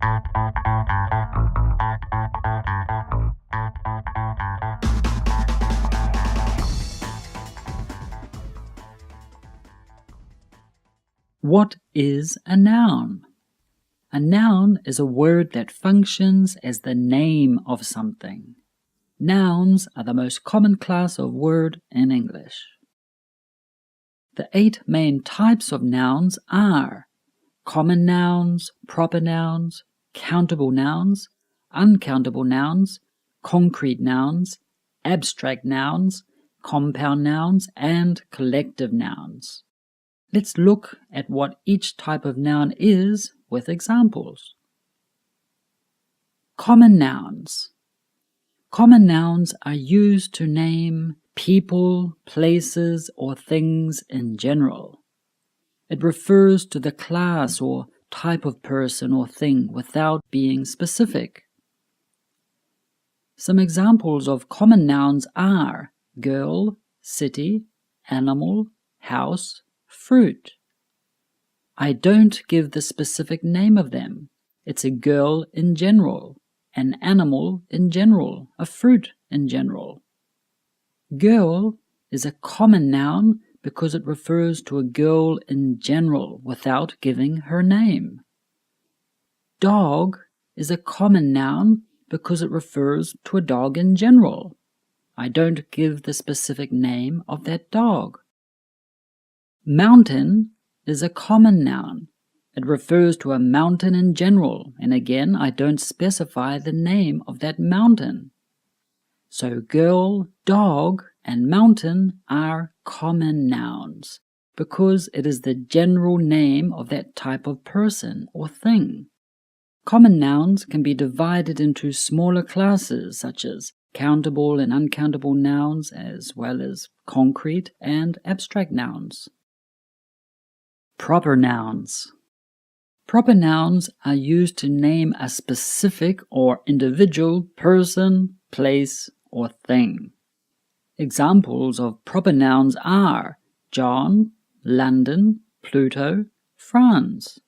What is a noun? A noun is a word that functions as the name of something. Nouns are the most common class of word in English. The 8 main types of nouns are common nouns, proper nouns, countable nouns, uncountable nouns, concrete nouns, abstract nouns, compound nouns, and collective nouns. Let's look at what each type of noun is with examples. Common nouns. Common nouns are used to name people, places, or things in general. It refers to the class or type of person or thing without being specific. Some examples of common nouns are girl, city, animal, house, fruit. I don't give the specific name of them. It's a girl in general, an animal in general, a fruit in general. Girl is a common noun because it refers to a girl in general without giving her name. Dog is a common noun because it refers to a dog in general. I don't give the specific name of that dog. Mountain is a common noun. It refers to a mountain in general, and again, I don't specify the name of that mountain. So girl, dog, and mountain are common nouns because it is the general name of that type of person or thing. Common nouns can be divided into smaller classes such as countable and uncountable nouns, as well as concrete and abstract nouns. Proper nouns. Proper nouns are used to name a specific or individual person, place, or thing. Examples of proper nouns are John, London, Pluto, France.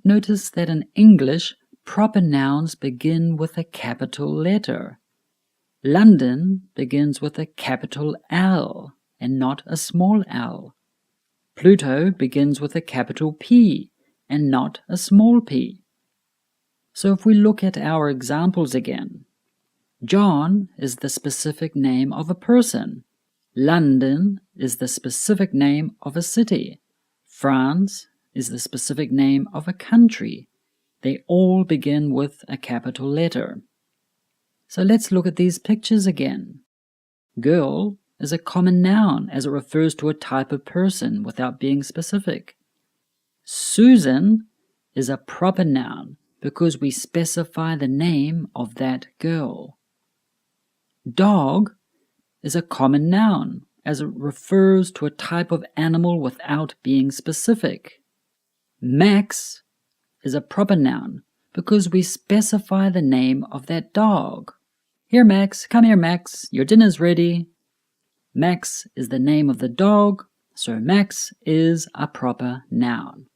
Notice that in English, proper nouns begin with a capital letter. London begins with a capital L and not a small l. Pluto begins with a capital P and not a small p. So if we look at our examples again, John is the specific name of a person. London is the specific name of a city. France is the specific name of a country. They all begin with a capital letter. So let's look at these pictures again. Girl is a common noun as it refers to a type of person without being specific. Susan is a proper noun because we specify the name of that girl. Dog is a common noun as it refers to a type of animal without being specific. Max is a proper noun because we specify the name of that dog. Here, Max, come here, Max, your dinner's ready. Max is the name of the dog, so Max is a proper noun.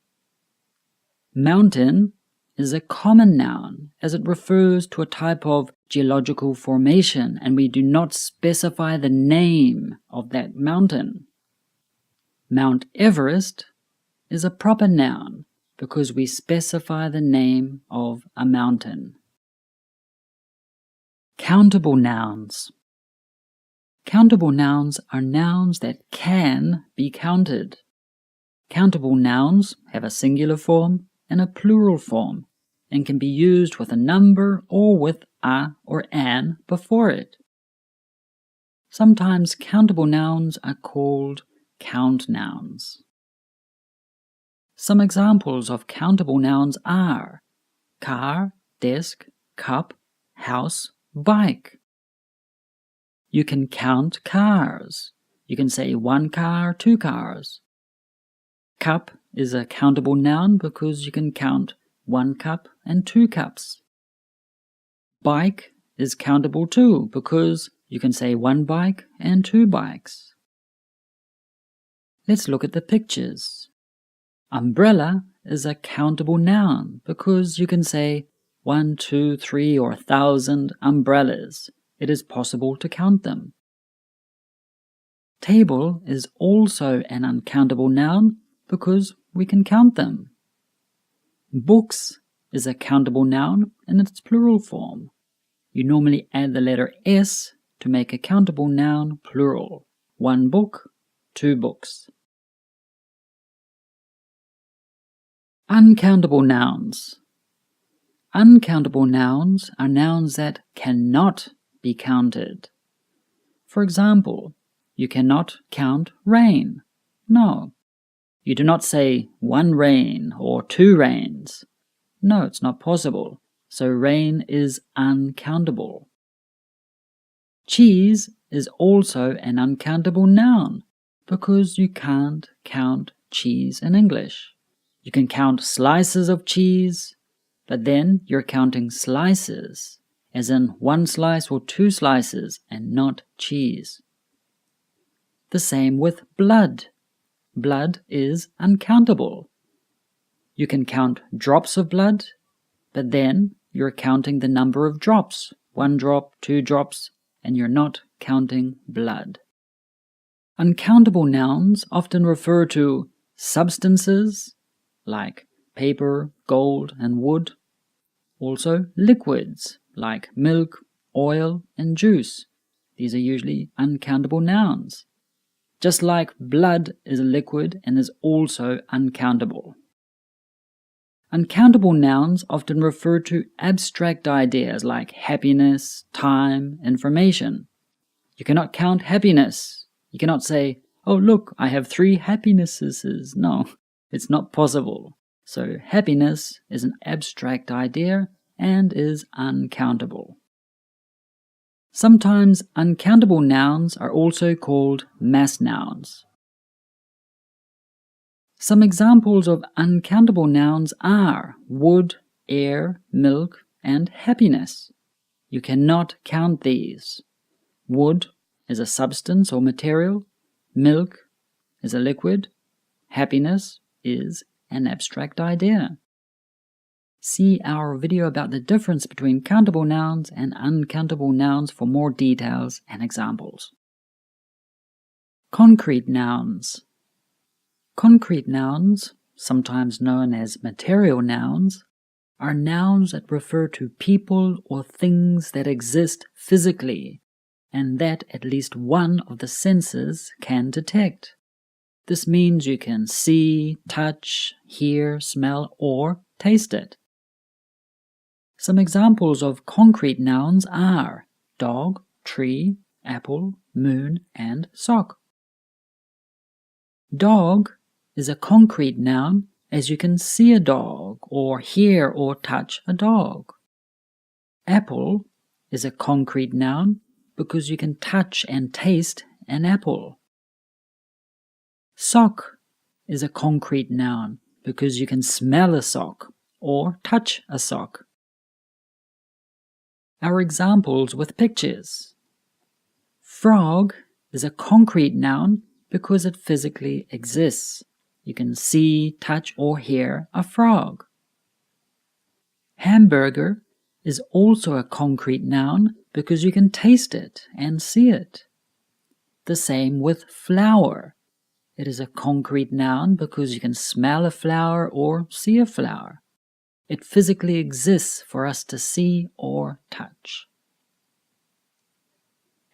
Mountain is a common noun as it refers to a type of geological formation and we do not specify the name of that mountain. Mount Everest is a proper noun because we specify the name of a mountain. Countable nouns. Countable nouns are nouns that can be counted. Countable nouns have a singular form and a plural form and can be used with a number or with a or an before it. Sometimes countable nouns are called count nouns. Some examples of countable nouns are car, desk, cup, house, bike. You can count cars. You can say 1 car, 2 cars. Cup is a countable noun because you can count 1 cup and 2 cups. Bike is countable too because you can say 1 bike and 2 bikes. Let's look at the pictures. Umbrella is a countable noun because you can say 1, 2, 3, or 1,000 umbrellas. It is possible to count them. Table is also an uncountable noun because we can count them. Books is a countable noun in its plural form. You normally add the letter S to make a countable noun plural. 1 book, 2 books. Uncountable nouns. Uncountable nouns are nouns that cannot be counted. For example, you cannot count rain. No. You do not say 1 rain or 2 rains. No, it's not possible. So rain is uncountable. Cheese is also an uncountable noun because you can't count cheese in English. You can count slices of cheese, but then you're counting slices, as in 1 slice or 2 slices, and not cheese. The same with blood. Blood is uncountable. You can count drops of blood, but then you're counting the number of drops, 1 drop, 2 drops, and you're not counting blood. Uncountable nouns often refer to substances, like paper, gold, and wood. Also liquids, like milk, oil, and juice. These are usually uncountable nouns. Just like blood is a liquid and is also uncountable. Uncountable nouns often refer to abstract ideas like happiness, time, information. You cannot count happiness. You cannot say, oh look, I have 3 happinesses. No, it's not possible. So happiness is an abstract idea and is uncountable. Sometimes uncountable nouns are also called mass nouns. Some examples of uncountable nouns are wood, air, milk, and happiness. You cannot count these. Wood is a substance or material, milk is a liquid, happiness is an abstract idea. See our video about the difference between countable nouns and uncountable nouns for more details and examples. Concrete nouns. Concrete nouns, sometimes known as material nouns, are nouns that refer to people or things that exist physically and that at least one of the senses can detect. This means you can see, touch, hear, smell, or taste it. Some examples of concrete nouns are dog, tree, apple, moon, and sock. Dog is a concrete noun as you can see a dog or hear or touch a dog. Apple is a concrete noun because you can touch and taste an apple. Sock is a concrete noun because you can smell a sock or touch a sock. Our examples with pictures. Frog is a concrete noun because it physically exists. You can see, touch, or hear a frog. Hamburger is also a concrete noun because you can taste it and see it. The same with flower. It is a concrete noun because you can smell a flower or see a flower. It physically exists for us to see or touch.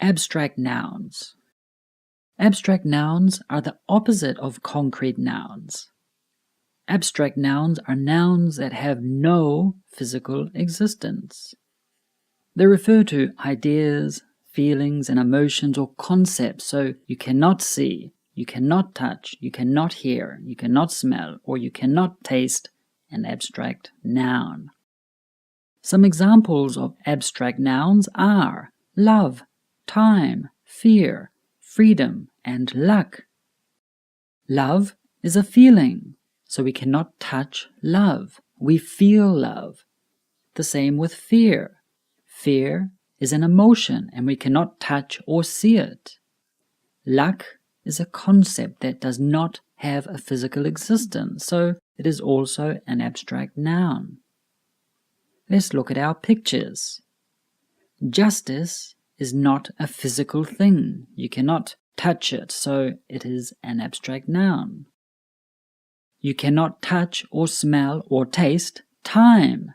Abstract nouns. Abstract nouns are the opposite of concrete nouns. Abstract nouns are nouns that have no physical existence. They refer to ideas, feelings, and emotions or concepts, so you cannot see, you cannot touch, you cannot hear, you cannot smell, or you cannot taste an abstract noun. Some examples of abstract nouns are love, time, fear, freedom, and luck. Love is a feeling, so we cannot touch love. We feel love. The same with fear. Fear is an emotion, and we cannot touch or see it. Luck is a concept that does not have a physical existence, so it is also an abstract noun. Let's look at our pictures. Justice is not a physical thing. You cannot touch it, so it is an abstract noun. You cannot touch or smell or taste time.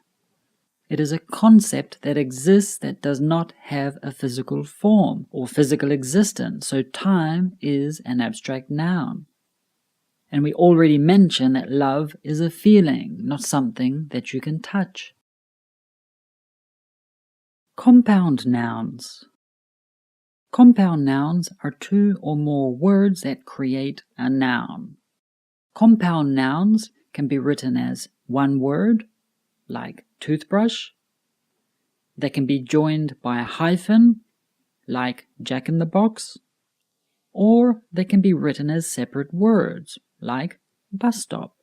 It is a concept that exists that does not have a physical form or physical existence, so time is an abstract noun. And we already mentioned that love is a feeling, not something that you can touch. Compound nouns. Compound nouns are two or more words that create a noun. Compound nouns can be written as one word, like toothbrush. They can be joined by a hyphen, like jack-in-the-box, or they can be written as separate words, like bus stop.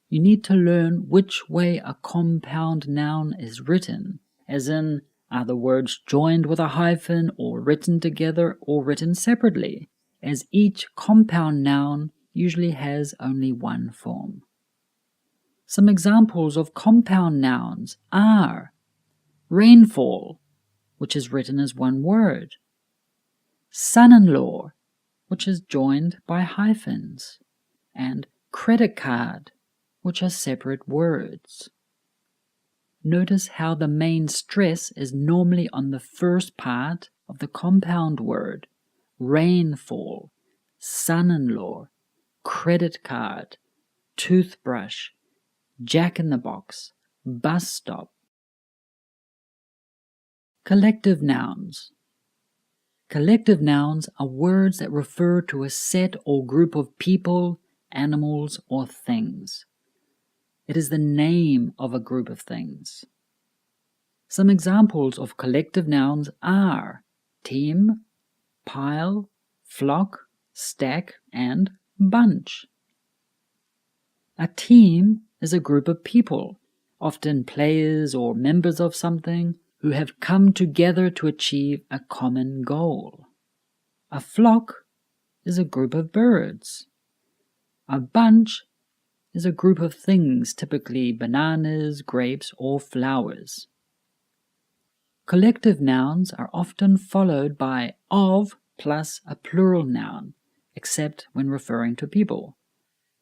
You need to learn which way a compound noun is written, as in, are the words joined with a hyphen or written together or written separately, as each compound noun usually has only one form. Some examples of compound nouns are rainfall, which is written as one word, son-in-law, which is joined by hyphens, and credit card, which are separate words. Notice how the main stress is normally on the first part of the compound word, rainfall, son-in-law, credit card, toothbrush, jack-in-the-box, bus stop. Collective nouns. Collective nouns are words that refer to a set or group of people, animals, or things. It is the name of a group of things. Some examples of collective nouns are team, pile, flock, stack, and bunch. A team is a group of people, often players or members of something, who have come together to achieve a common goal. A flock is a group of birds. A bunch is a group of things, typically bananas, grapes, or flowers. Collective nouns are often followed by of plus a plural noun, except when referring to people.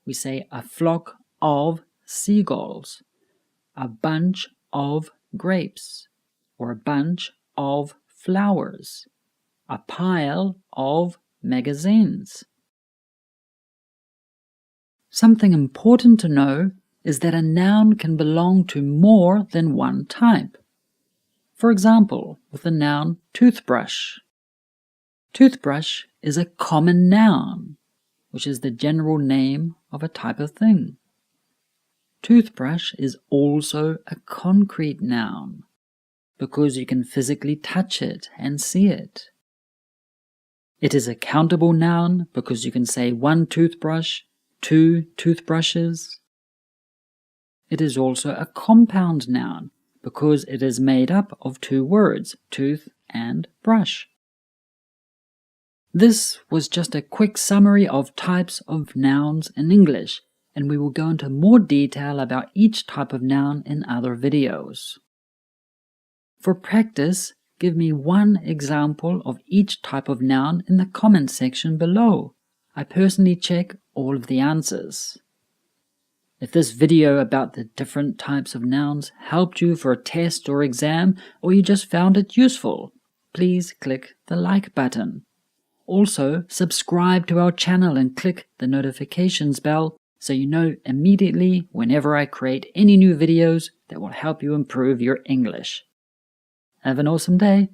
We say a flock of seagulls, a bunch of grapes, or a bunch of flowers, a pile of magazines. Something important to know is that a noun can belong to more than one type. For example, with the noun toothbrush. Toothbrush is a common noun, which is the general name of a type of thing. Toothbrush is also a concrete noun, because you can physically touch it and see it. It is a countable noun because you can say one toothbrush, two toothbrushes. It is also a compound noun because it is made up of two words, tooth and brush. This was just a quick summary of types of nouns in English, and we will go into more detail about each type of noun in other videos. For practice, give me one example of each type of noun in the comment section below. I personally check all of the answers. If this video about the different types of nouns helped you for a test or exam, or you just found it useful, please click the like button. Also, subscribe to our channel and click the notifications bell so you know immediately whenever I create any new videos that will help you improve your English. Have an awesome day.